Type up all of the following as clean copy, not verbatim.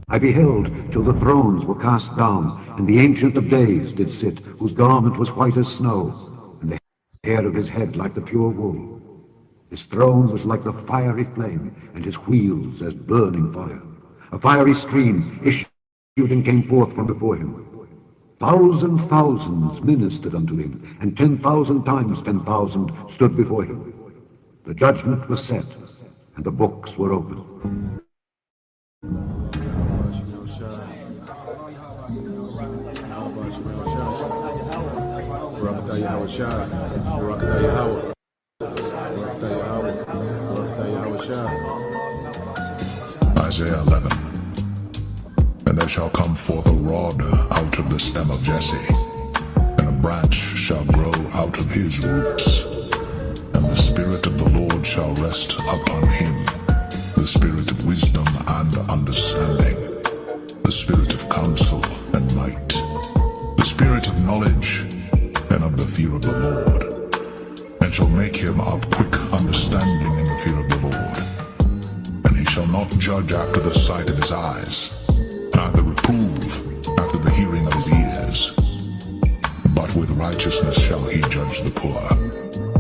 I beheld till the thrones were cast down, and the Ancient of Days did sit, whose garment was white as snow, and the hair of his head like the pure wool. His throne was like the fiery flame, and his wheels as burning fire. A fiery stream issued and came forth from before him. Thousands ministered unto him, and 10,000 times 10,000 stood before him. The judgment was set, and the books were opened. Isaiah 11. And there shall come forth a rod out of the stem of Jesse, and a branch shall grow out of his roots. And the Spirit of the Lord shall rest upon him, the Spirit of wisdom and understanding, the Spirit of counsel and might, the Spirit of knowledge and of the fear of the Lord, and shall make him of quick understanding in the fear of the Lord. And he shall not judge after the sight of his eyes, neither reprove after the hearing of his ears. But with righteousness shall he judge the poor,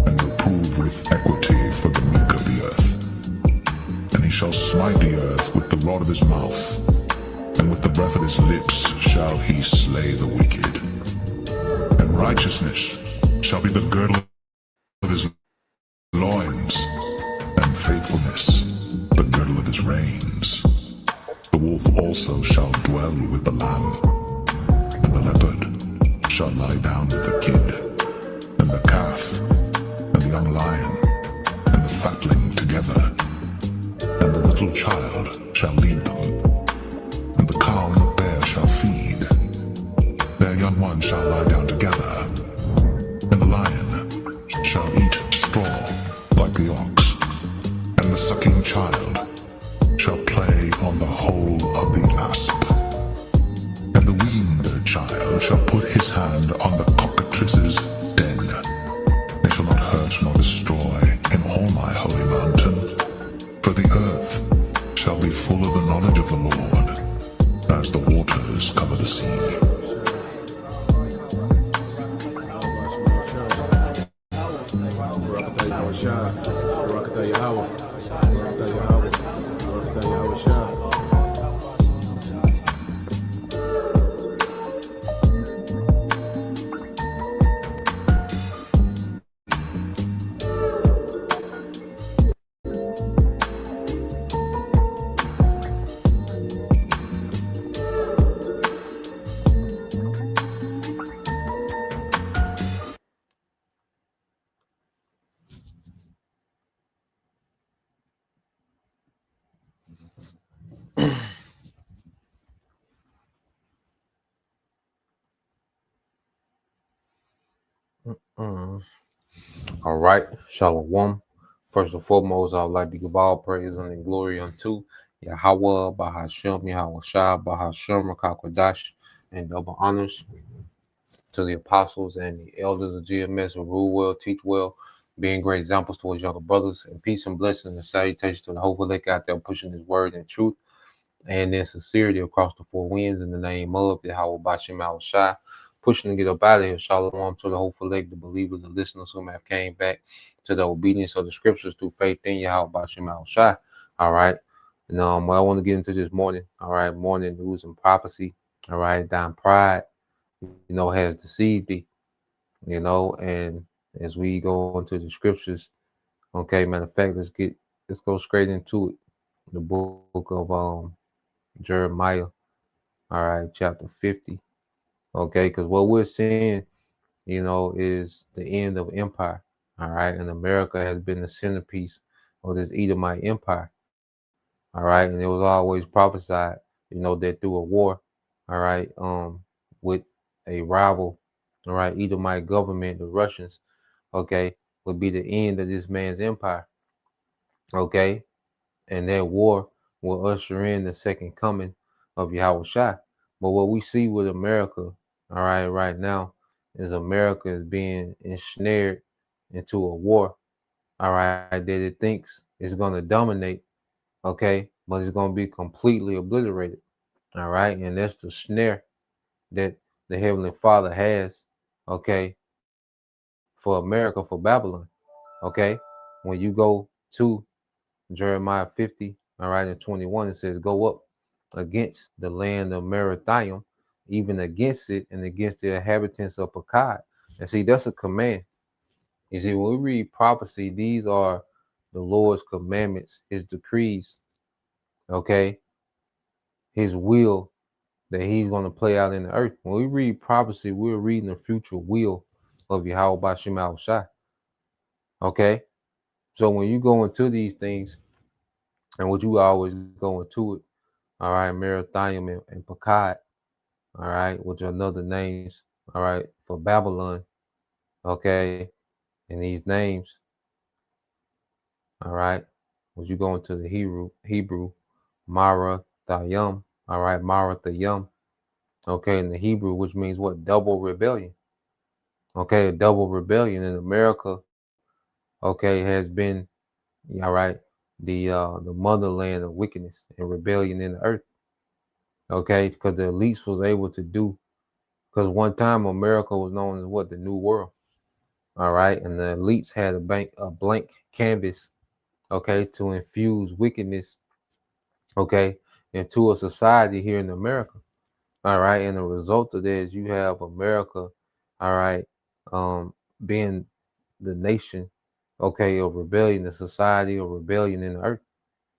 and reprove with equity for the meek of the earth. And he shall smite the earth with the rod of his mouth, and with the breath of his lips shall he slay the wicked. And righteousness shall be the girdle of his loins, and faithfulness the girdle of his reins. The wolf also shall dwell with the lamb, and the leopard shall lie down with the kid, and the calf, and the young lion, and the fatling together, and the little child shall lead them, and the cow and the bear shall feed. Their young ones shall lie down together, and the lion shall eat straw like the ox, and the sucking child shall play on the hole of the asp, and the weaned child shall put his hand on the cockatrice's den. They shall not hurt nor destroy in all my holy mountain, for the earth shall be full of the knowledge of the Lord, as the waters cover the sea. All right, Shalom. First and foremost, I would like to give all praise and glory unto Yahweh, Bahashem, Yahweh Shah, Bahashem, Rakakwadash, and double honors to the apostles and the elders of GMS who rule well, teach well, being great examples towards younger brothers, and peace and blessings and salutation to the whole elect out there pushing his word and truth and in sincerity across the four winds in the name of Yahweh Bashem Al Shai, pushing to get up out of here. Shalom to the hopeful elect, the believers, the listeners who have came back to the obedience of the scriptures through faith in Yahweh Bashem Al Shai. All right. And what I want to get into this morning, all right, morning news and prophecy, all right, down pride, has deceived thee, and as we go into the scriptures, okay, matter of fact, let's go straight into it. The book of Jeremiah, all right, chapter 50. Okay, because what we're seeing, is the end of empire. All right, and America has been the centerpiece of this Edomite empire. All right, and it was always prophesied, that through a war, all right, with a rival, all right, Edomite government, the Russians, okay, would be the end of this man's empire. Okay, and that war will usher in the second coming of Yahweh Shai. But what we see with America, all right now, is America is being ensnared into a war, all right, that it thinks is going to dominate, okay, but it's going to be completely obliterated. All right. And that's the snare that the Heavenly Father has, okay, for America, for Babylon. Okay. When you go to Jeremiah 50, all right, and 21, it says, go up against the land of Merathaim, even against it and against the inhabitants of Pekah. And see, that's a command. You see, when we read prophecy, these are the Lord's commandments, his decrees, okay, his will that he's going to play out in the earth. When we read prophecy, we're reading the future will of Yahweh Bashim Al Shai. Okay. So when you go into these things, and what you always go into it, all right, Merathaim and Pekah, all right, which are another names, all right, for Babylon, okay, and these names, all right, when you go into the Hebrew, Mara Thayam, all right, Mara Thayam, okay, in the Hebrew, which means what? Double rebellion. Okay, a double rebellion in America, okay, has been, all right, the motherland of wickedness and rebellion in the earth. Okay, because the elites was able to do, because one time America was known as what? The New World. All right, and the elites had a blank canvas, okay, to infuse wickedness, okay, into a society here in America. All right, and the result of that is you have America, all right, being the nation, okay, of rebellion, the society of rebellion in the earth,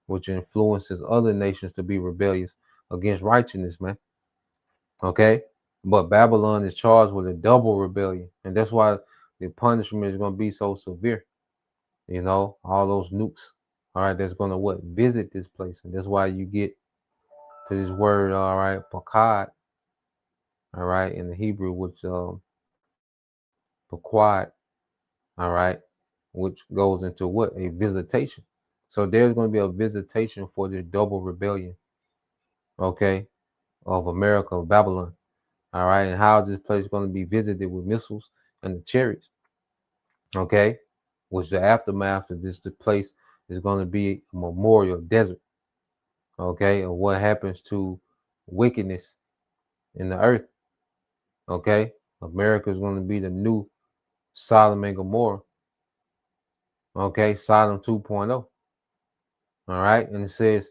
which influences other nations to be rebellious against righteousness, man. Okay, but Babylon is charged with a double rebellion, and that's why the punishment is going to be so severe. You know, all those nukes, all right, that's going to what? Visit this place, and that's why you get to this word, all right, pakad, all right, in the Hebrew, which paquad, all right, which goes into what? A visitation. So there's going to be a visitation for this double rebellion, okay, of America, of Babylon. All right, and how is this place going to be visited with missiles and the chariots? Okay, which the aftermath of this, the place is going to be a memorial desert. Okay, of what happens to wickedness in the earth. Okay, America is going to be the new Sodom and Gomorrah. Okay, Sodom 2.0. All right, and it says,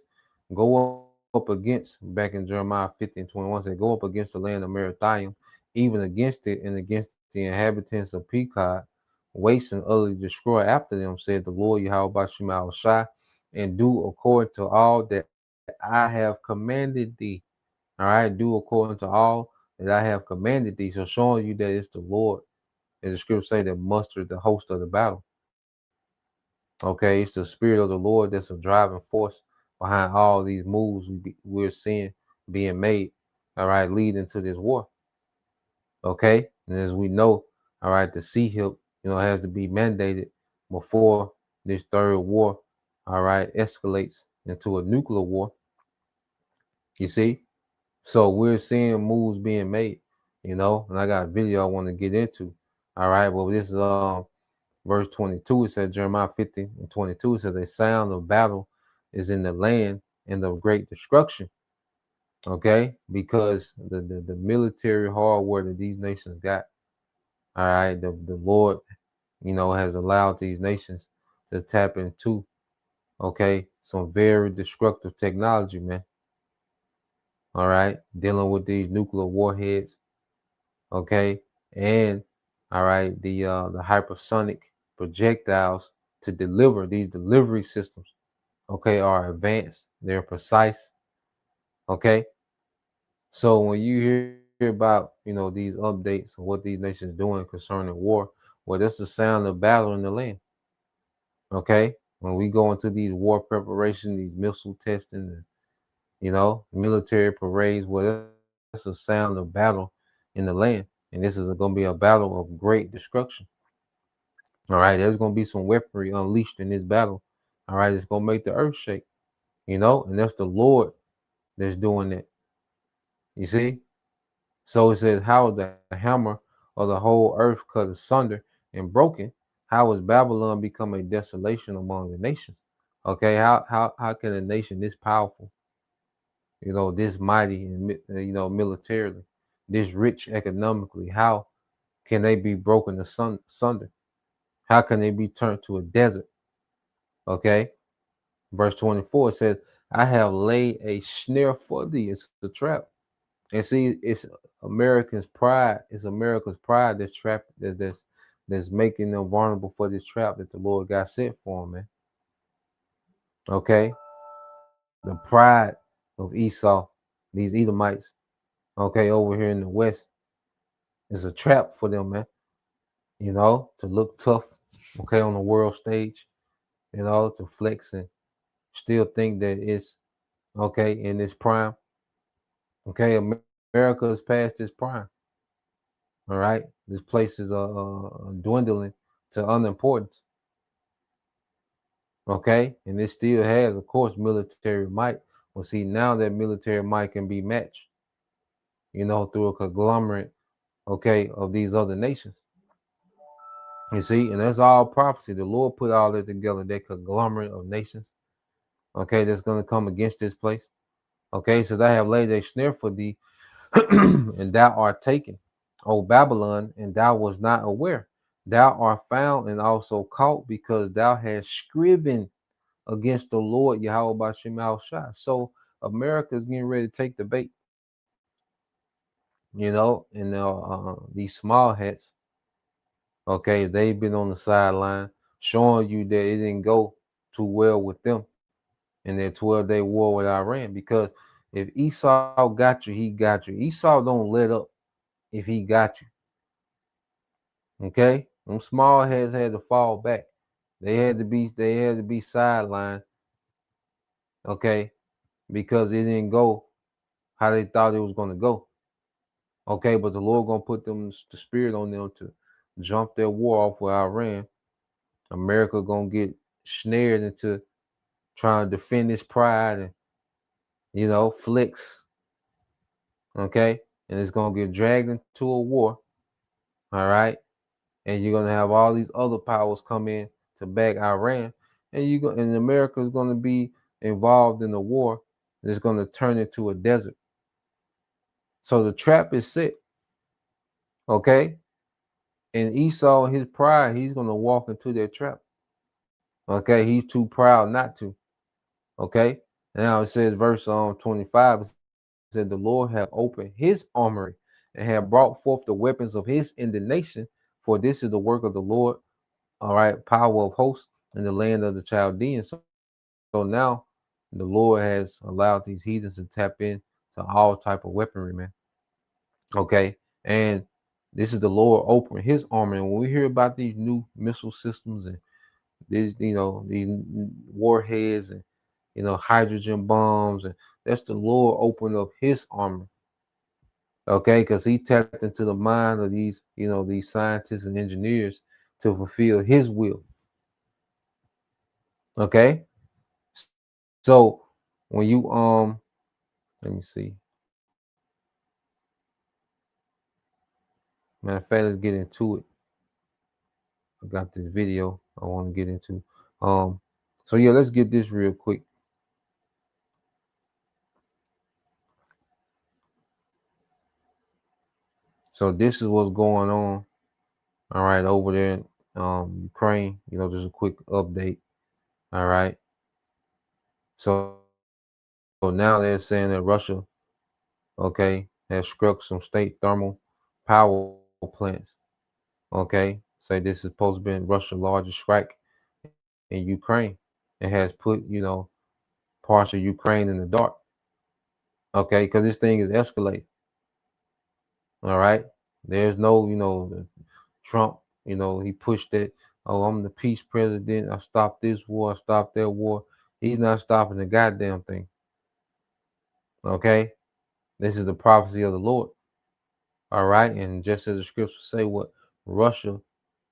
go up against, back in Jeremiah 50:21, said, go up against the land of Merathaim, even against it and against the inhabitants of Pekah, waste and utterly destroy after them, said the Lord Yahweh Bashim Al Shai, and do according to all that I have commanded thee. All right, do according to all that I have commanded thee. So showing you that it's the Lord, as the scripture say, that mustered the host of the battle. Okay, it's the spirit of the Lord that's a driving force behind all these moves we're seeing being made, all right, leading to this war. Okay, and as we know, all right, the CHIP, has to be mandated before this third war, all right, escalates into a nuclear war. You see? So we're seeing moves being made, and I got a video I want to get into. All right, well, this is verse 22. It says, Jeremiah 50:22, it says, a sound of battle is in the land and of great destruction. Okay, because the military hardware that these nations got, all right, the Lord, has allowed these nations to tap into, okay, some very destructive technology, man. All right, dealing with these nuclear warheads, okay, and all right, the hypersonic projectiles to deliver these delivery systems, okay, are advanced. They're precise, okay. So when you hear about these updates of what these nations doing concerning war, well, that's the sound of battle in the land, okay. When we go into these war preparation, these missile testing, and military parades, well, that's a sound of battle in the land. And this is going to be a battle of great destruction. All right, there's going to be some weaponry unleashed in this battle. All right, it's going to make the earth shake, and that's the Lord that's doing that. You see? So it says, how is the hammer of the whole earth cut asunder and broken? How has Babylon become a desolation among the nations? Okay, how can a nation this powerful, this mighty and militarily, this rich economically, how can they be broken asunder? How can they be turned to a desert? Okay. Verse 24 says, I have laid a snare for thee. It's a trap. And see, it's America's pride. It's America's pride that's trap that's making them vulnerable for this trap that the Lord got set for them, man. Okay. The pride of Esau, these Edomites, okay, over here in the West, is a trap for them, man. To look tough, okay, on the world stage, to flex and still think that it's okay in this prime. Okay, America is past this prime. All right, this place is dwindling to unimportance. Okay, and it still has, of course, military might. Well, see, now that military might can be matched, through a conglomerate, okay, of these other nations. You see, and that's all prophecy. The Lord put all that together, that conglomerate of nations, okay, that's going to come against this place. Okay, says, I have laid a snare for thee, and thou art taken, O Babylon, and thou was not aware. Thou art found and also caught, because thou hast striven against the Lord Yahweh Bashim Al-Shai. So America is getting ready to take the bait, and these small hats, okay, they've been on the sideline showing you that it didn't go too well with them in their 12-day war with Iran. Because if Esau got you, he got you. Esau don't let up if he got you. Okay? Them small heads had to fall back. They had to be sidelined. Okay? Because it didn't go how they thought it was going to go. Okay, but the Lord gonna put the spirit on them to jump their war off with Iran. America gonna get snared into trying to defend its pride and flex. Okay, and it's gonna get dragged into a war. All right, and you're gonna have all these other powers come in to back Iran, and America is gonna be involved in the war. And it's gonna turn into a desert. So the trap is set. Okay. And Esau, his pride, he's going to walk into that trap. Okay, he's too proud not to. Okay, now it says, verse 25, it said, the Lord have opened his armory and have brought forth the weapons of his indignation, for this is the work of the Lord, all right, power of hosts in the land of the Chaldeans. So now the Lord has allowed these heathens to tap in to all type of weaponry, man. Okay, and this is the Lord opening his armor. And when we hear about these new missile systems and these, these warheads and, hydrogen bombs, and that's the Lord opening up his armor. Okay, because he tapped into the mind of these, these scientists and engineers to fulfill his will. Okay, so when you let me see. Matter of fact, let's get into it. I got this video I want to get into. So yeah, let's get this real quick. So this is what's going on. All right, over there in Ukraine. Just a quick update. All right. So now they're saying that Russia, okay, has struck some state thermal power plants. Okay, say this is supposed to be Russia's largest strike in Ukraine. It has put, parts of Ukraine in the dark. Okay, because this thing is escalating. All right, there's no, Trump, he pushed it. Oh, I'm the peace president. I stopped this war. I stopped that war. He's not stopping the goddamn thing. Okay, this is the prophecy of the Lord. All right, and just as the scriptures say, what Russia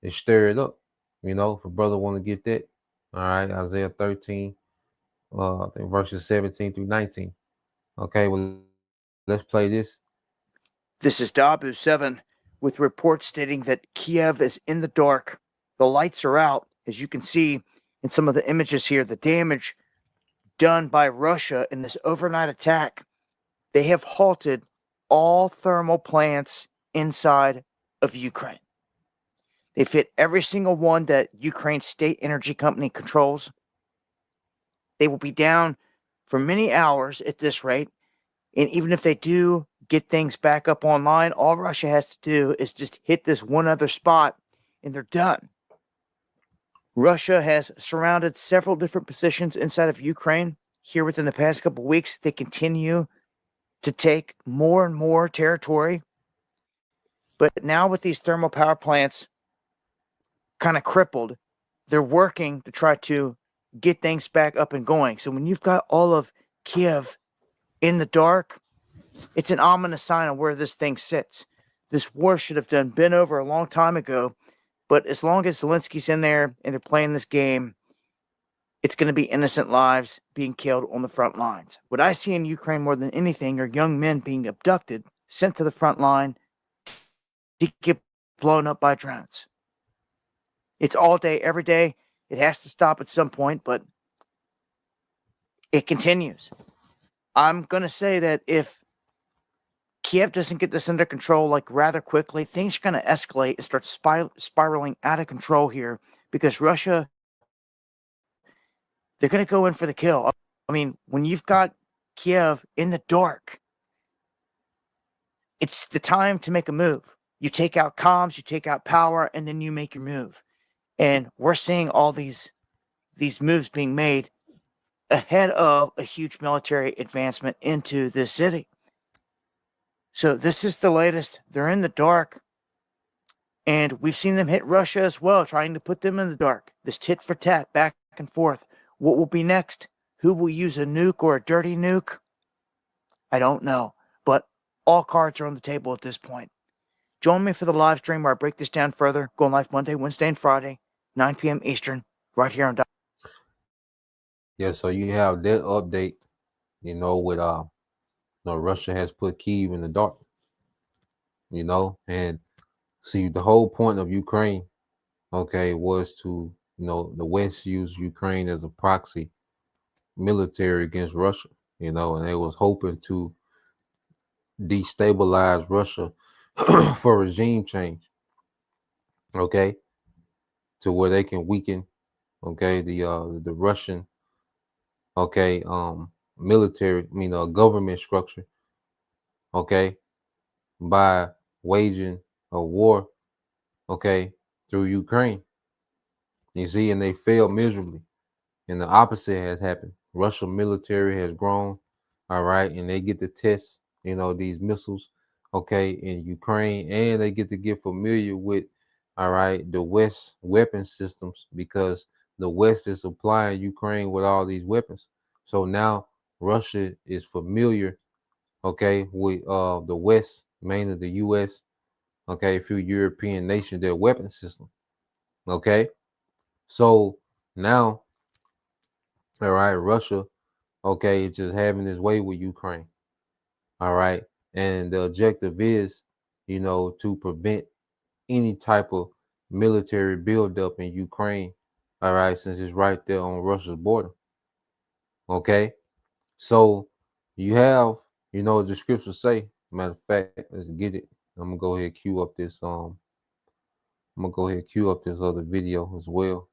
is stirred up. If a brother want to get that, all right, Isaiah 13, I think verses 17 through 19. Okay, well, let's play this. This is Dabu 7 with reports stating that Kiev is in the dark. The lights are out, as you can see in some of the images here. The damage done by Russia in this overnight attack they have halted all thermal plants inside of Ukraine. They've hit every single one that Ukraine's state energy company controls. They will be down for many hours at this rate. And even if they do get things back up online, all Russia has to do is just hit this one other spot and they're done. Russia has surrounded several different positions inside of Ukraine here within the past couple of weeks. They continue to take more and more territory. But now with these thermal power plants kind of crippled, they're working to try to get things back up and going. So when you've got all of Kiev in the dark, it's an ominous sign of where this thing sits. This war should have been over a long time ago, but as long as Zelensky's in there and they're playing this game, it's going to be innocent lives being killed on the front lines. What I see in Ukraine more than anything are young men being abducted, sent to the front line to get blown up by drones. It's all day, every day. It has to stop at some point, but it continues. I'm going to say that if Kiev doesn't get this under control like rather quickly, things are going to escalate and start spiraling out of control here because Russia, they're going to go in for the kill. I mean, when you've got Kiev in the dark, it's the time to make a move. You take out comms, you take out power, and then you make your move. And we're seeing all these moves being made ahead of a huge military advancement into this city. So this is the latest. They're in the dark. And we've seen them hit Russia as well, trying to put them in the dark. This tit for tat, back and forth. What will be next? Who will use a nuke or a dirty nuke? I don't know. But all cards are on the table at this point. Join me for the live stream where I break this down further. Going live Monday, Wednesday, and Friday, 9 p.m. Eastern, right here on. Yeah, so you have that update, with Russia has put Kyiv in the dark, and see the whole point of Ukraine, was to, the West use Ukraine as a proxy military against Russia, and they was hoping to destabilize Russia for regime change, to where they can weaken, the Russian, military, government structure, by waging a war, through Ukraine. You see, and they failed miserably. And the opposite has happened. Russian military has grown, all right, and they get to test, these missiles, in Ukraine, and they get familiar with, all right, the West weapon systems because the West is supplying Ukraine with all these weapons. So now Russia is familiar, with the West, mainly the U.S., a few European nations, their weapon system. So now, all right, Russia, is just having its way with Ukraine. All right. And the objective is, to prevent any type of military buildup in Ukraine. All right, since it's right there on Russia's border. So you have, the scriptures say, matter of fact, let's get it. I'm gonna go ahead and cue up this other video as well.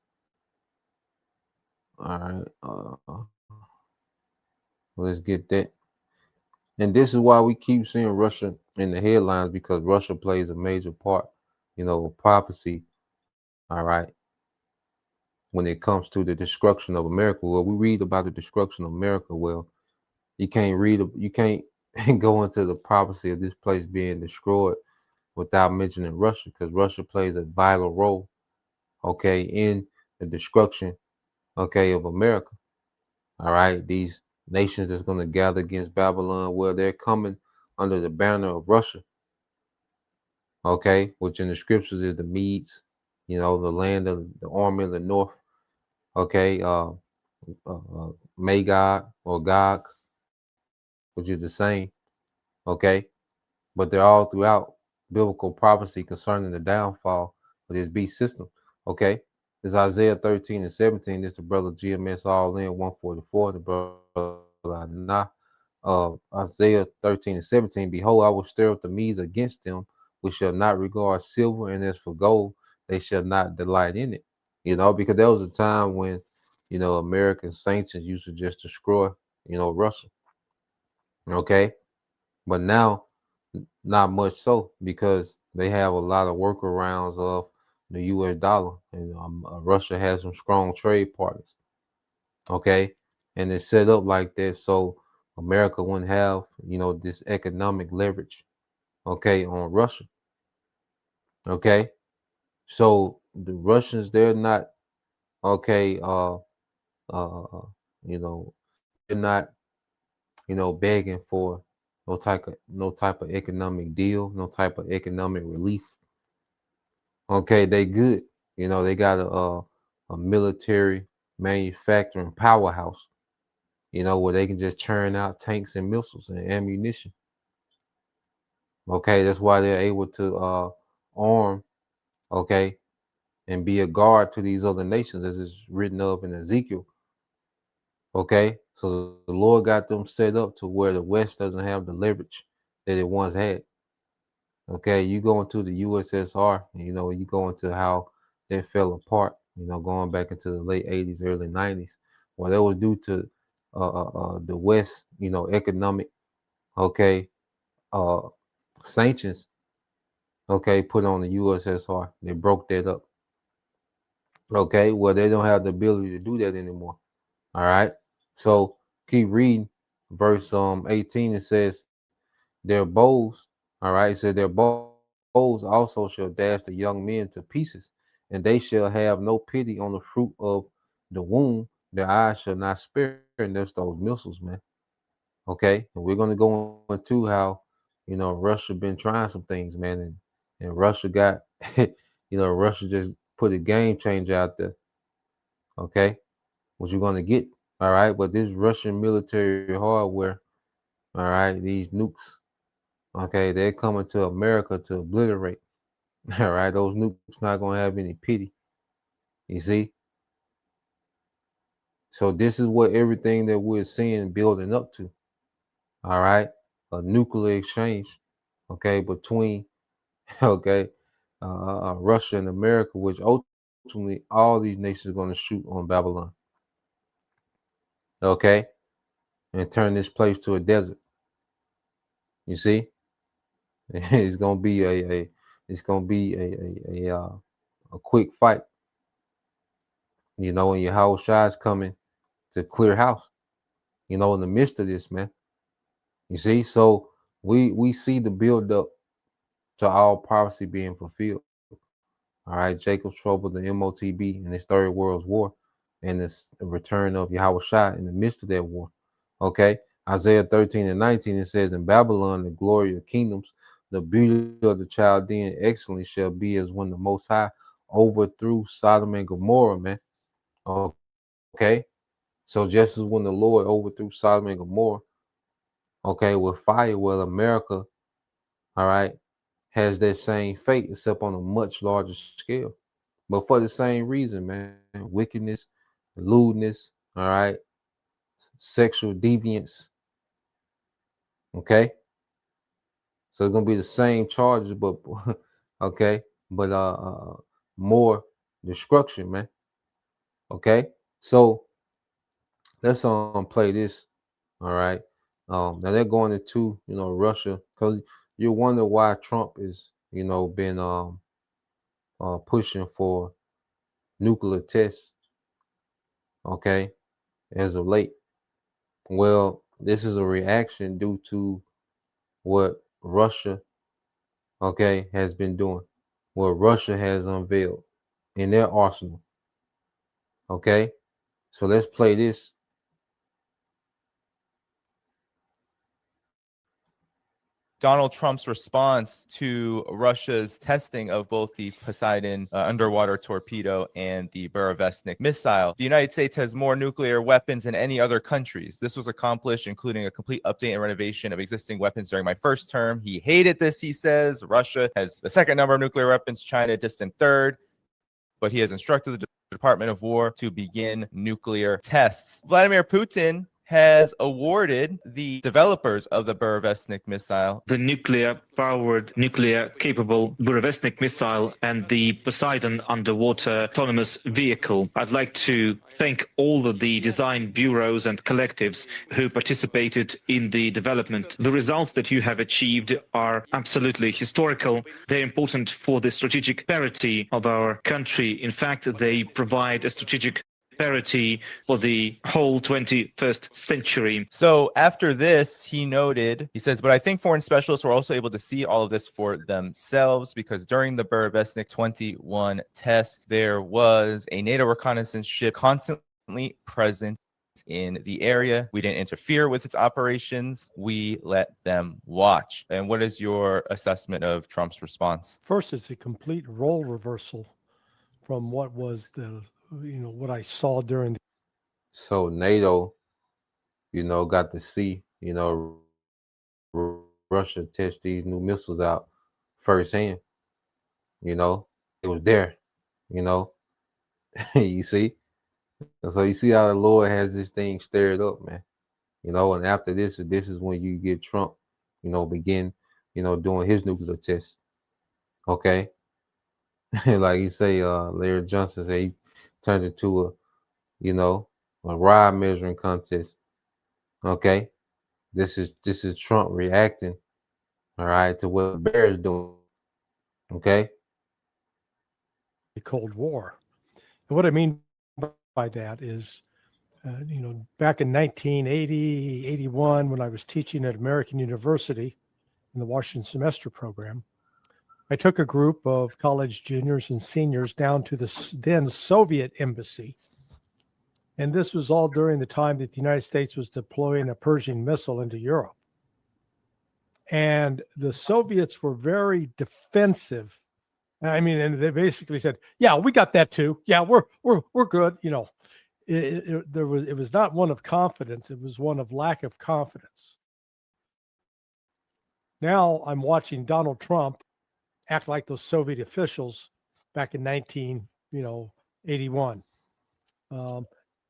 All right, let's get that. And this is why we keep seeing Russia in the headlines, because Russia plays a major part, of prophecy, all right, when it comes to the destruction of America. Well, we read about the destruction of America. Well, you can't go into the prophecy of this place being destroyed without mentioning Russia, because Russia plays a vital role, in the destruction, of America. All right, these nations that's going to gather against Babylon, well, they're coming under the banner of Russia, which in the scriptures is the Medes, the land of the army of the north, Magog or Gog, which is the same, but they're all throughout biblical prophecy concerning the downfall of this beast system, This Isaiah 13 and 17. This is the brother GMS All In 144, the brother Nah, Isaiah 13:17, behold, I will stir up the Medes against them, which shall not regard silver, and as for gold, they shall not delight in it. Because there was a time when, American sanctions used to just destroy, Russia. Okay. But now, not much so, because they have a lot of workarounds of the US dollar, and Russia has some strong trade partners. Okay. And it's set up like that so America wouldn't have, this economic leverage, okay, on Russia. Okay. So the Russians, they're not, okay, uh, you know, they're not, begging for no type of economic deal, no type of economic relief. Okay, they good. They got a military manufacturing powerhouse, where they can just churn out tanks and missiles and ammunition. Okay, that's why they're able to arm, okay, and be a guard to these other nations, as is written of in Ezekiel. Okay, so the Lord got them set up to where the West doesn't have the leverage that it once had. Okay, you go into the USSR, and you go into how it fell apart, going back into the late 80s, early 90s. Well, that was due to the West, economic, okay, uh, sanctions, okay, put on the USSR. They broke that up. Okay, well, they don't have the ability to do that anymore. All right, so keep reading verse 18. It says, their bows, all right, it said their bows also shall dash the young men to pieces, and they shall have no pity on the fruit of the womb. Their eyes shall not spare, and there's those missiles, man. Okay, and we're gonna go into how Russia been trying some things, man, and Russia got Russia just put a game changer out there. Okay, what you're gonna get, all right, but this Russian military hardware, all right, these nukes, okay, they're coming to America to obliterate. All right, those nukes not gonna have any pity. You see? So this is what everything that we're seeing building up to. All right, a nuclear exchange, okay, between okay, Russia and America, which ultimately all these nations are going to shoot on Babylon. Okay, and turn this place to a desert. You see? It's gonna be a quick fight. And Yahweh Shai is coming to clear house. In the midst of this, man. You see, so we see the build up to all prophecy being fulfilled. All right, Jacob's trouble, the MOTB, and his third world's war, and the return of Yahweh Shai in the midst of that war. Okay, Isaiah 13:19, it says, in Babylon, the glory of kingdoms, the beauty of the Chaldean excellence shall be as when the Most High overthrew Sodom and Gomorrah, man. Okay, so just as when the Lord overthrew Sodom and Gomorrah, okay, with fire, well, America, all right, has that same fate, except on a much larger scale. But for the same reason, man, wickedness, lewdness, all right, sexual deviance, okay? So it's gonna be the same charges, but okay, but more destruction, man. Okay, so let's play this. All right. Now they're going into Russia, because you wonder why Trump is been pushing for nuclear tests. Okay, as of late. Well, this is a reaction due to what Russia, okay, has been doing, what Russia has unveiled in their arsenal. Okay, so let's play this. Donald Trump's response to Russia's testing of both the Poseidon underwater torpedo and the Burevestnik missile. The United States has more nuclear weapons than any other countries. This was accomplished, including a complete update and renovation of existing weapons during my first term. He hated this, he says. Russia has the second number of nuclear weapons, China a distant third, but he has instructed the Department of War to begin nuclear tests. Vladimir Putin has awarded the developers of the Burevestnik missile the nuclear-powered, nuclear-capable Burevestnik missile and the Poseidon underwater autonomous vehicle. I'd like to thank all of the design bureaus and collectives who participated in the development. The results that you have achieved are absolutely historical. They're important for the strategic parity of our country. In fact, they provide a strategic parity for the whole 21st century. So after this, he says, but I think foreign specialists were also able to see all of this for themselves, because during the Burevestnik 21 test, there was a NATO reconnaissance ship constantly present in the area. We didn't interfere with its operations. We let them watch. And what is your assessment of Trump's response? First, it's a complete role reversal from what was what I saw during the So NATO, got to see, Russia test these new missiles out firsthand. It was there, you see. And so you see how the Lord has this thing stirred up, man. And after this is when you get Trump, begin, doing his nuclear tests. Okay. Like you say, Larry Johnson said, he turned into a rod measuring contest. Okay. This is Trump reacting, all right, to what the bear is doing. Okay. Cold War. And what I mean by that is, back in 1980, 81, when I was teaching at American University in the Washington semester program, I took a group of college juniors and seniors down to the then Soviet embassy. And this was all during the time that the United States was deploying a Pershing missile into Europe. And the Soviets were very defensive. I mean, and they basically said, "Yeah, we got that too. Yeah, we're good." It was not one of confidence; it was one of lack of confidence. Now I'm watching Donald Trump act like those Soviet officials back in 1981.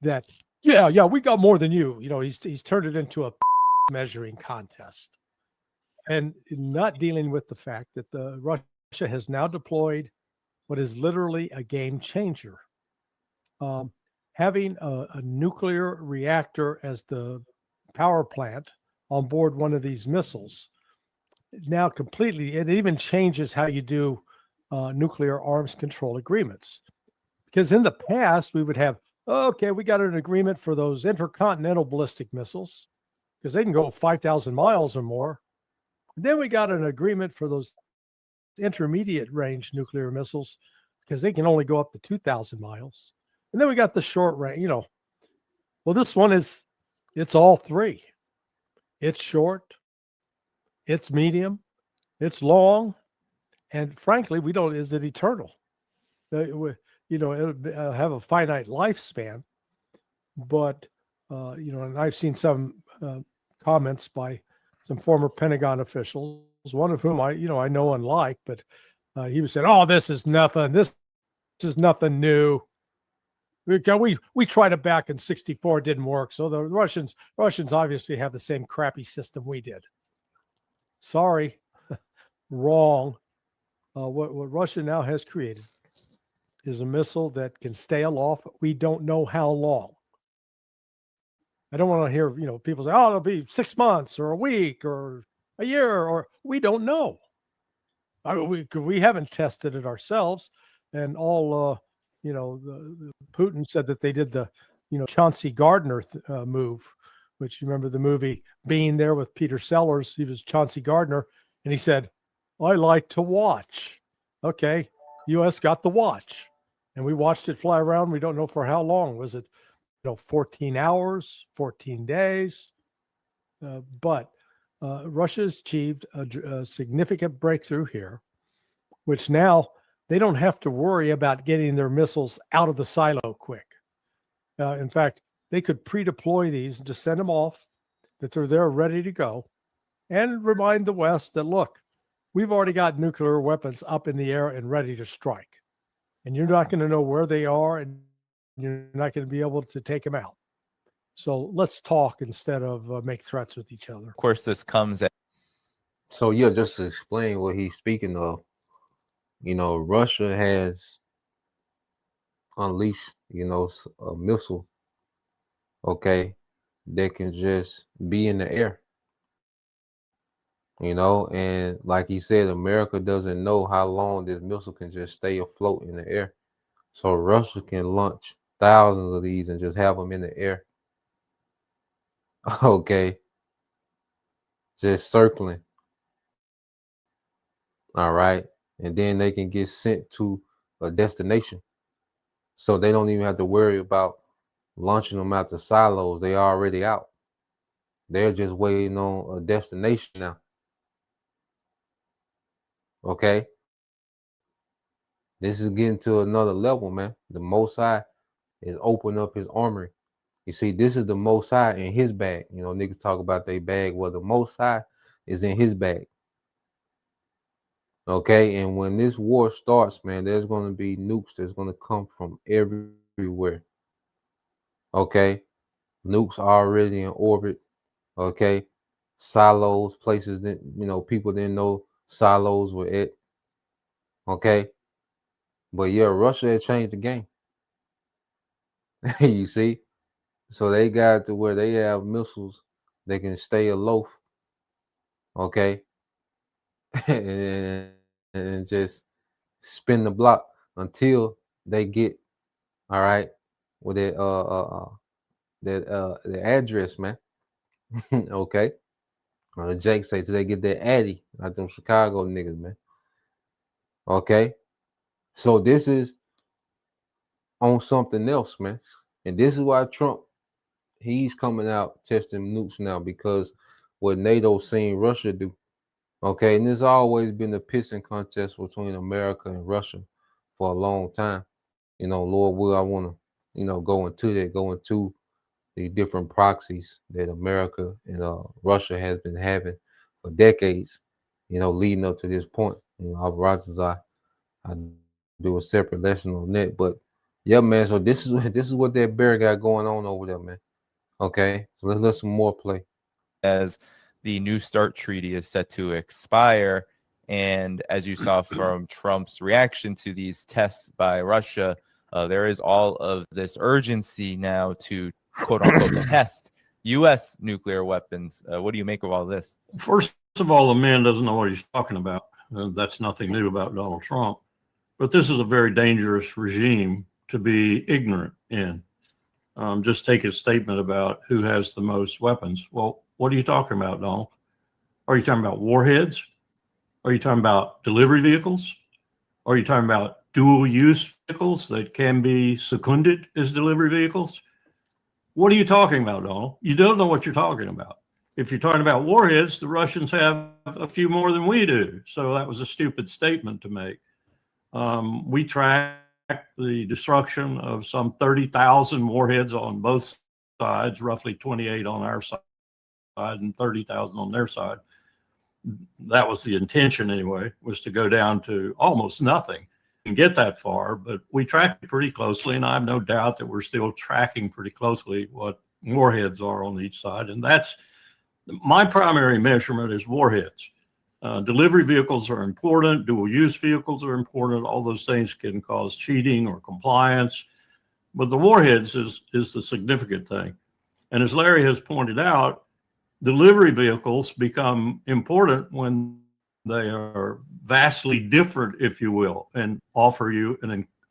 That we got more than you. He's turned it into a measuring contest, and not dealing with the fact that Russia has now deployed what is literally a game changer. Having a nuclear reactor as the power plant on board one of these missiles now completely, it even changes how you do nuclear arms control agreements. Because in the past, we would have, okay, we got an agreement for those intercontinental ballistic missiles because they can go 5,000 miles or more. And then we got an agreement for those intermediate range nuclear missiles because they can only go up to 2,000 miles. And then we got the short range, Well, this one it's all three. It's short, it's medium, it's long, and frankly, is it eternal? It'll have a finite lifespan, but, and I've seen some comments by some former Pentagon officials, one of whom I know and like, but he was saying, "Oh, this is nothing. This is nothing new. We tried it back in '64, it didn't work. So the Russians obviously have the same crappy system we did." Sorry, wrong. What Russia now has created is a missile that can stay aloft. We don't know how long. I don't want to hear people say, "Oh, it'll be 6 months or a week or a year," or we don't know. We haven't tested it ourselves, and all the Putin said that they did the Chauncey Gardner move, which you remember the movie Being There with Peter Sellers. He was Chauncey Gardner, and he said, "I like to watch." Okay, U.S. got the watch, and we watched it fly around. We don't know for how long. Was it 14 hours, 14 days? But Russia's achieved a significant breakthrough here, which now they don't have to worry about getting their missiles out of the silo quick. In fact, they could pre-deploy these and just send them off, that they're there ready to go, and remind the West that, look, we've already got nuclear weapons up in the air and ready to strike. And you're not going to know where they are, and you're not going to be able to take them out. So let's talk instead of make threats with each other. Of course, this comes at So yeah, just to explain what he's speaking of, Russia has unleashed, a missile, okay, that can just be in the air, and like he said, America doesn't know how long this missile can just stay afloat in the air. So Russia can launch thousands of these and just have them in the air. Okay, just circling. All right. And then they can get sent to a destination. So they don't even have to worry about launching them out to silos. They are already out. They're just waiting on a destination now. Okay. This is getting to another level, man. The Most High is opening up his armory. You see, this is the Most High in his bag. Niggas talk about their bag. Well, the Most High is in his bag. Okay, and when this war starts, man, there's going to be nukes that's going to come from everywhere. Okay, nukes already in orbit. Okay, silos, places that people didn't know silos were at. Okay, but yeah, Russia had changed the game. You see, so they got to where they have missiles that can stay aloft. Okay, and just spin the block until they get all right with the address, man. Okay, Jake say till they get their addy, like them Chicago niggas, man. Okay, so this is on something else, man, and this is why Trump, he's coming out testing nukes now, because what NATO seen Russia do. Okay, and there's always been a pissing contest between America and Russia for a long time. Lord will, I want to, go into the different proxies that America and Russia has been having for decades, leading up to this point. I do a separate lesson on that. But yeah, man, so this is what that bear got going on over there, man. Okay, so let's let some more play. as the New START treaty is set to expire. And as you saw from Trump's reaction to these tests by Russia, there is all of this urgency now to quote unquote test U.S. nuclear weapons. What do you make of all this? First of all, the man doesn't know what he's talking about. That's nothing new about Donald Trump. But this is a very dangerous regime to be ignorant in. Just take his statement about who has the most weapons. Well, what are you talking about, Donald? Are you talking about warheads? Are you talking about delivery vehicles? Are you talking about dual use vehicles that can be seconded as delivery vehicles? What are you talking about, Donald? You don't know what you're talking about. If you're talking about warheads, the Russians have a few more than we do. So that was a stupid statement to make. We tracked the destruction of some 30,000 warheads on both sides, roughly 28 on our side and 30,000 on their side. That was the intention anyway, was to go down to almost nothing and get that far. But we tracked it pretty closely, and I have no doubt that we're still tracking pretty closely what warheads are on each side. And that's my primary measurement is warheads. Delivery vehicles are important. Dual use vehicles are important. All those things can cause cheating or compliance. But the warheads is the significant thing. And as Larry has pointed out, delivery vehicles become important when they are vastly different, if you will, and offer you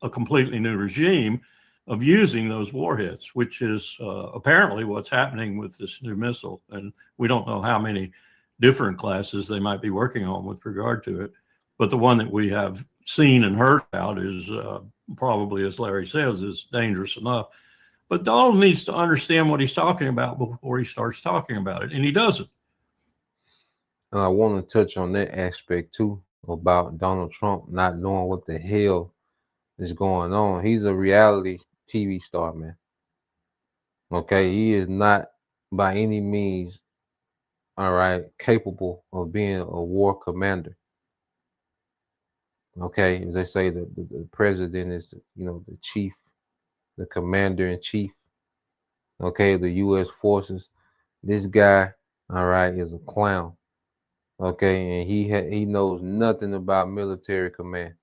a completely new regime of using those warheads, which is apparently what's happening with this new missile. And we don't know how many different classes they might be working on with regard to it. But the one that we have seen and heard about is probably, as Larry says, is dangerous enough. But Donald needs to understand what he's talking about before he starts talking about it, and he doesn't. And I want to touch on that aspect too, about Donald Trump not knowing what the hell is going on. He's a reality TV star, man. Okay, he is not by any means, all right, capable of being a war commander. Okay, as they say, the president is, the chief, the commander in chief. okay, the U.S. forces. This guy, all right, is a clown, okay, and he knows nothing about military command,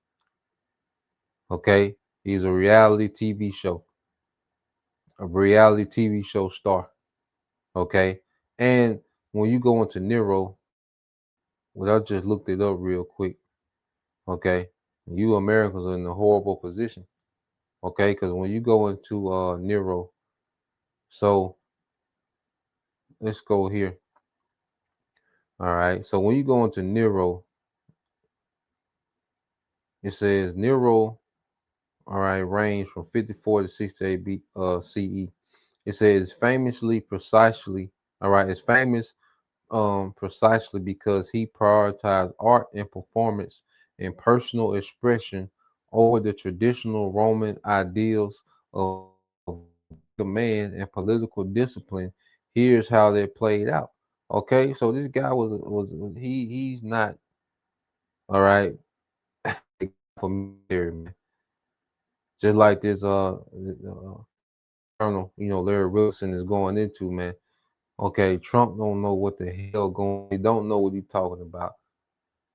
okay. He's a reality TV show star, okay. And when you go into Nero, well, I just looked it up real quick, okay. You Americans are in a horrible position, okay, because when you go into Nero, so let's go here. All right. So when you go into Nero, it says Nero, all right, range from 54 to 68 CE. It says famously, precisely, all right, it's famous precisely because he prioritized art and performance and personal expression over the traditional Roman ideals of command and political discipline. Here's how they played out. Okay, so this guy he's not all right for military, man. Just like this Colonel, Larry Wilson is going into, man. Okay, Trump don't know what the hell going. He don't know what he's talking about.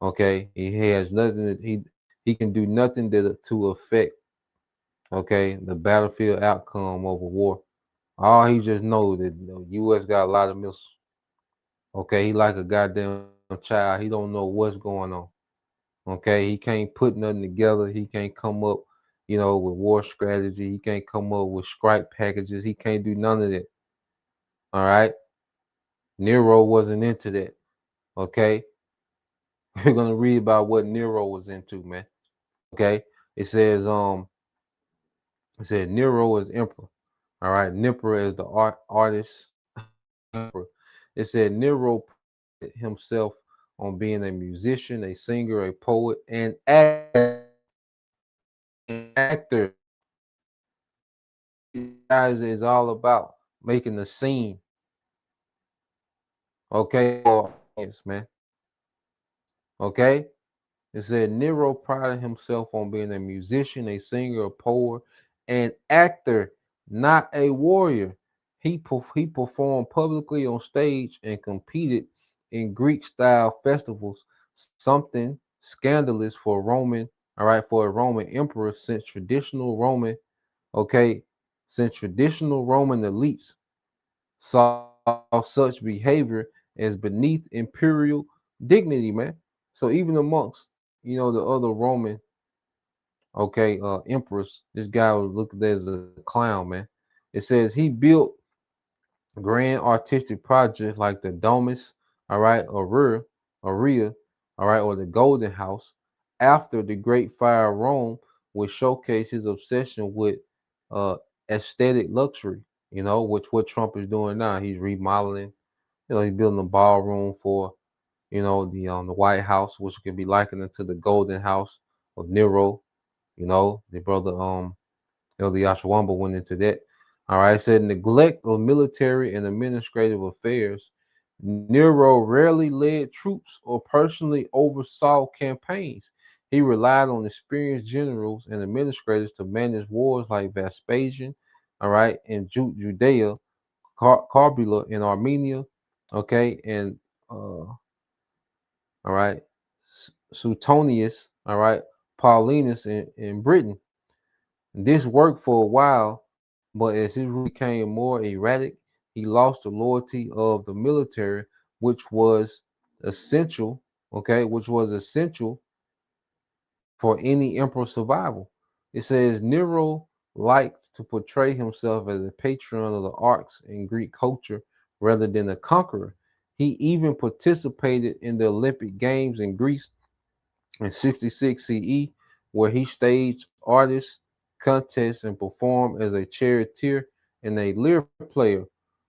Okay, he has nothing. He can do nothing to affect. Okay, the battlefield outcome of a war. All he just knows that the U.S. got a lot of missiles. Okay, he like a goddamn child. He don't know what's going on. Okay, he can't put nothing together. He can't come up, with war strategy. He can't come up with strike packages. He can't do none of that. All right, Nero wasn't into that. Okay, we're gonna read about what Nero was into, man. Okay, it says Nero is emperor. All right, Nipper is the artist. Emperor. It said Nero put himself on being a musician, a singer, a poet, and actor. Guys is all about making the scene. Okay, yes, man. Okay, it said Nero prided himself on being a musician, a singer, a poet, and actor, not a warrior. He performed publicly on stage and competed in Greek style festivals, something scandalous for for a Roman emperor okay, since traditional Roman elites saw such behavior as beneath imperial dignity, man. So even amongst, the other Roman, okay, emperors, this guy was looked at as a clown, man. It says he built grand artistic projects like the Domus, all right, Aurea, all right, or the Golden House. After the Great Fire of Rome, would showcase his obsession with uh aesthetic luxury, which what Trump is doing now. He's remodeling, he's building a ballroom for, the White House, which can be likened to the Golden House of Nero. The brother the Yashawamba went into that. All right, it said neglect of military and administrative affairs. Nero rarely led troops or personally oversaw campaigns. He relied on experienced generals and administrators to manage wars like Vespasian, all right, in Judea, Carbula in Armenia, okay, and all right, Suetonius, all right, Paulinus in Britain. This worked for a while, but as he became more erratic, he lost the loyalty of the military, which was essential, okay, which was essential for any emperor's survival. It says Nero liked to portray himself as a patron of the arts and Greek culture rather than a conqueror. He even participated in the Olympic Games in Greece in 66 CE, where he staged artists, contests, and performed as a charioteer and a lyre player.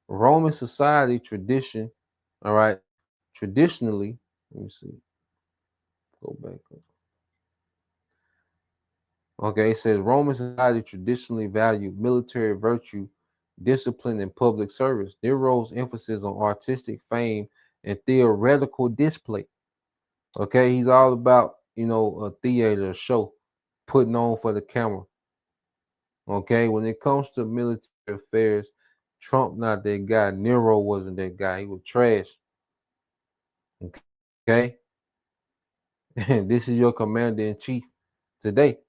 Roman society tradition, all right, traditionally, let me see, go back up. Okay, it says Roman society traditionally valued military virtue, discipline, and public service. Nero's emphasis on artistic fame and theoretical display. Okay, he's all about, a theater, a show, putting on for the camera. Okay, when it comes to military affairs, Trump not that guy. Nero wasn't that guy. He was trash. Okay? And this is your commander in chief today.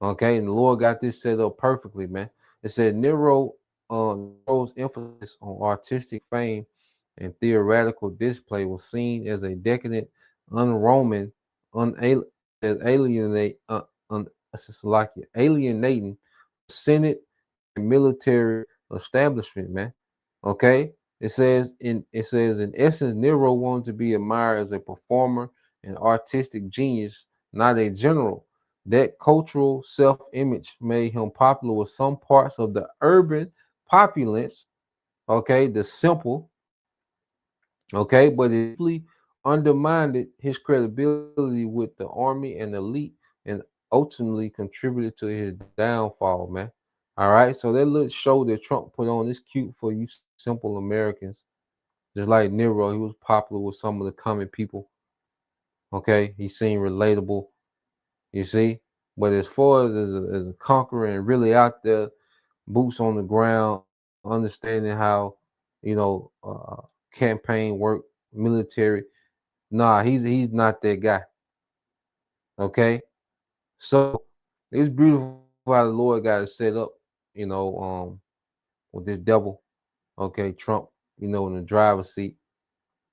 Okay, and the Lord got this set up perfectly, man. It said Nero's emphasis on artistic fame and theoretical display was seen as a decadent, un-Roman, alienate, alienating Senate and military establishment, man. Okay, it says in essence, Nero wanted to be admired as a performer and artistic genius, not a general. That cultural self-image made him popular with some parts of the urban populace, okay, the simple, okay, but it really undermined his credibility with the army and elite and ultimately contributed to his downfall, man. All right, so that little show that Trump put on is cute for you simple Americans. Just like Nero, he was popular with some of the common people. Okay, he seemed relatable, you see. But as far as a conqueror and really out there, boots on the ground, understanding how campaign work, military. Nah, he's not that guy. Okay, so it's beautiful how the Lord got it set up. With this devil. Okay, Trump. In the driver's seat.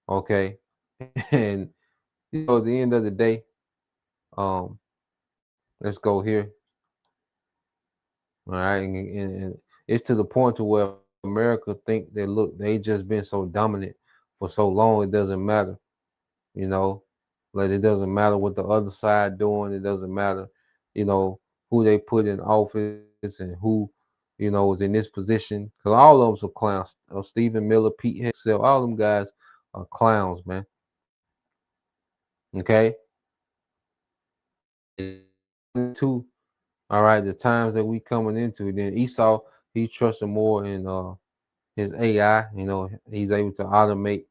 Okay, and at the end of the day, um, let's go here. All right, and it's to the point to where America think that look, they just been so dominant for so long, it doesn't matter. You know, like it doesn't matter what the other side doing. It doesn't matter, who they put in office and who, is in this position. Because all of them are clowns. Stephen Miller, Pete Hegseth, all them guys are clowns, man. Okay. Two. All right, the times that we coming into, then Esau, he trusted more in his AI. He's able to automate,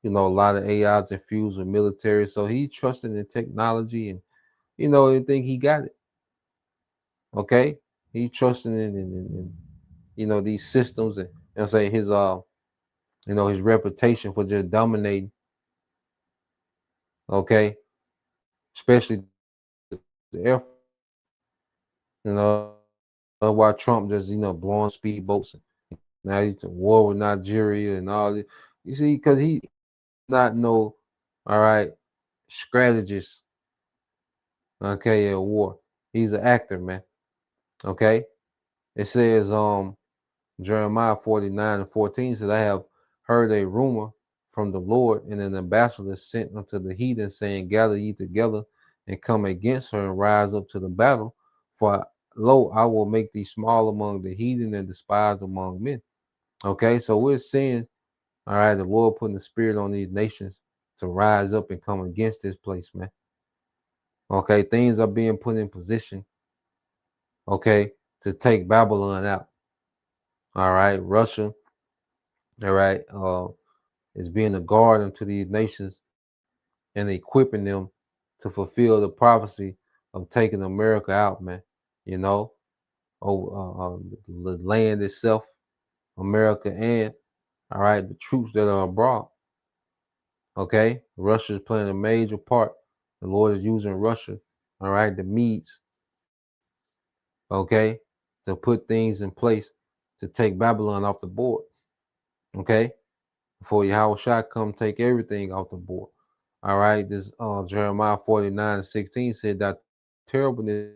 a lot of AIs infused with military. So he trusted in technology and they think he got it. Okay. He trusting in these systems and say his his reputation for just dominating. Okay. Especially the air, why Trump just, blowing speedboats. Now he's at war with Nigeria and all this. You see, because he not no, all right, strategist. Okay, at war. He's an actor, man. Okay. It says Jeremiah 49:14 says, I have heard a rumor from the Lord, and an ambassador sent unto the heathen, saying, gather ye together and come against her and rise up to the battle. For lo, I will make thee small among the heathen and despised among men. Okay, so we're seeing, all right, the Lord putting the spirit on these nations to rise up and come against this place, man. Okay, things are being put in position, okay, to take Babylon out. All right, Russia, all right, is being a guard unto these nations and equipping them to fulfill the prophecy of taking America out, man. The land itself, America, and all right, the troops that are abroad. Okay, Russia is playing a major part. The Lord is using Russia, all right, the Medes, okay, to put things in place to take Babylon off the board. Okay, before Yahushua come take everything off the board. All right, this Jeremiah 49:16 said that terribleness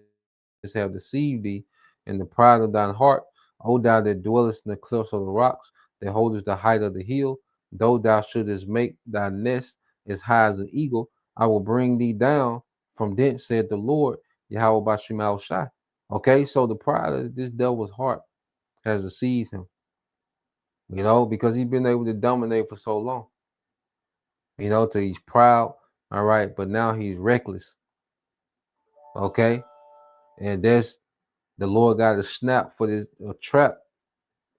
have deceived thee, and the pride of thine heart, O thou that dwellest in the cliffs of the rocks, that holdest the height of the hill, though thou shouldest make thy nest as high as an eagle, I will bring thee down from thence, said the Lord, Yahweh Bashim Shai. Okay, so the pride of this devil's heart has deceived him, because he's been able to dominate for so long. Till he's proud, all right, but now he's reckless. Okay, and that's the Lord got a snap for this, a trap,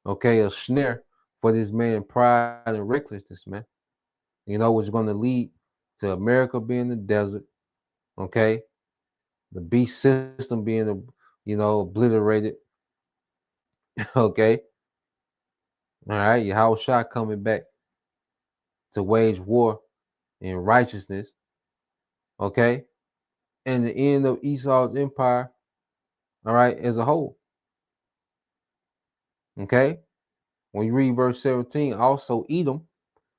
okay, a snare for this man pride and recklessness, man. Which is going to lead to America being the desert, okay, the beast system being, obliterated, okay, All right, Yahushua coming back to wage war in righteousness. Okay, and the end of Esau's empire. All right, as a whole. Okay, when you read verse 17, also Edom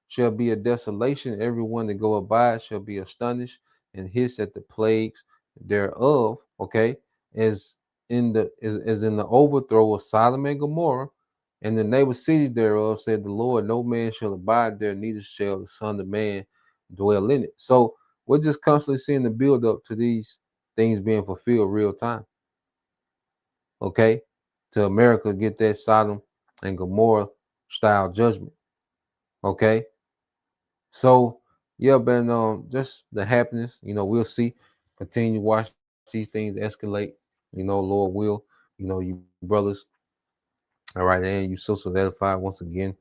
shall be a desolation. Everyone that go abide shall be astonished and hiss at the plagues thereof. Okay, as in the overthrow of Sodom and Gomorrah, and the neighbor cities thereof, said the Lord, no man shall abide there, neither shall the Son of Man dwell in it. So we're just constantly seeing the build up to these things being fulfilled real time. Okay, to America get that Sodom and Gomorrah style judgment. Okay, so yeah, but just the happiness, we'll see. Continue to watch these things escalate. Lord will. You brothers, all right, and you sisters edified once again.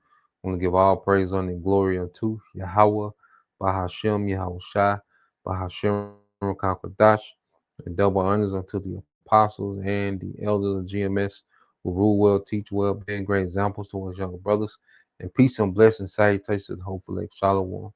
I want to give all praise, honor, and glory unto Yahweh, Bahashem, Yahweh Shai, Bahashem, Kakwadash, and double honors unto the apostles and the elders of GMS who rule well, teach well, being great examples to us younger brothers. And peace and blessings, salutations, hopefully, Shalom.